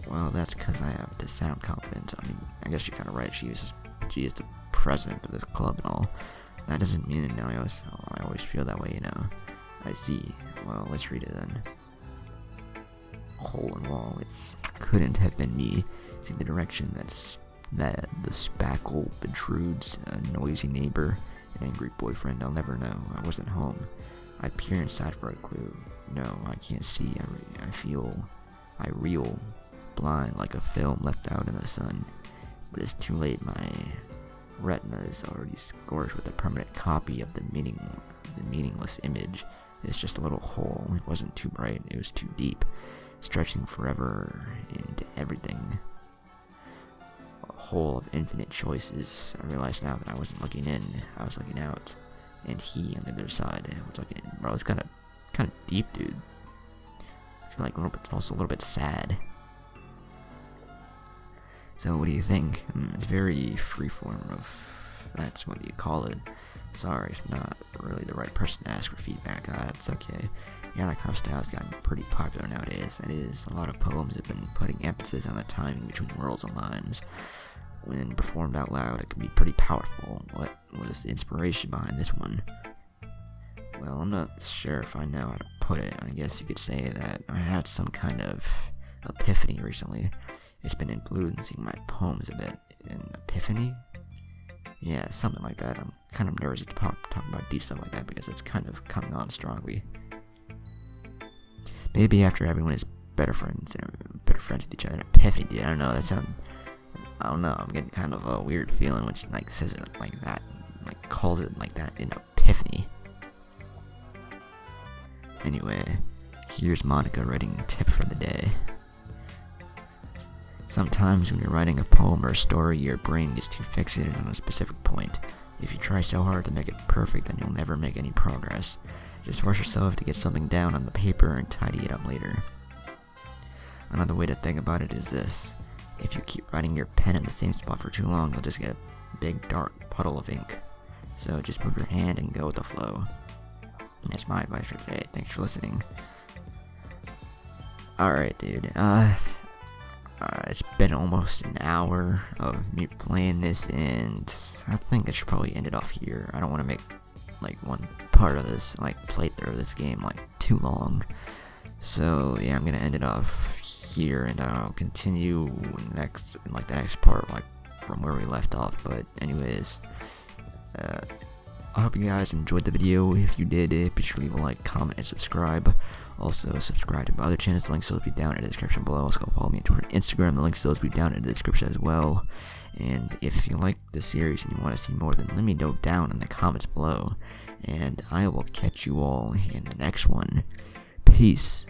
Well, that's because I have to sound confident. I mean, I guess you're kind of right. She is the president of this club and all. That doesn't mean it now. I always feel that way, you know. I see. Well, let's read it then. Hole in wall. It couldn't have been me. See the direction that the spackle protrudes. A noisy neighbor, an angry boyfriend. I'll never know. I wasn't home. I peer inside for a clue. No, I can't see. I reel, blind like a film left out in the sun. But it's too late. My retina is already scorched with a permanent copy of the meaningless image. It's just a little hole. It wasn't too bright. It was too deep, stretching forever into everything. A hole of infinite choices. I realize now that I wasn't looking in. I was looking out, and he on the other side was looking in. Bro, it's kind of deep, dude. I feel like it's also a little bit sad. So what do you think? It's very freeform, that's what you call it. Sorry if not really the right person to ask for feedback. It's okay. Yeah, that kind of style has gotten pretty popular nowadays. That is, a lot of poems have been putting emphasis on the timing between words and lines. When performed out loud, it can be pretty powerful. What was the inspiration behind this one? Well, I'm not sure if I know how to put it. I guess you could say that I had some kind of epiphany recently. It's been influencing my poems a bit. An epiphany? Yeah, something like that. I'm kind of nervous to talk about deep stuff like that because it's kind of coming on strongly. Maybe after everyone is better friends with each other. Epiphany, dude. I don't know. I don't know. I'm getting kind of a weird feeling when she says it like that, calls it like that, an epiphany. Anyway, here's Monica writing a tip for the day. Sometimes when you're writing a poem or a story, your brain gets too fixated on a specific point. If you try so hard to make it perfect, then you'll never make any progress. Just force yourself to get something down on the paper and tidy it up later. Another way to think about it is this. If you keep writing your pen in the same spot for too long, you'll just get a big dark puddle of ink. So just move your hand and go with the flow. And that's my advice for today. Thanks for listening. Alright, dude. It's been almost an hour of me playing this, and I think I should probably end it off here. I don't want to make one part of this playthrough of this game too long. So yeah, I'm gonna end it off here, and I'll continue the next part from where we left off. But anyways, I hope you guys enjoyed the video. If you did, be sure to leave a like, comment, and subscribe. Also, subscribe to my other channels. The links will be down in the description below. Also, go follow me on Twitter and Instagram. The links will be down in the description as well. And if you like this series and you want to see more, then let me know down in the comments below. And I will catch you all in the next one. Peace.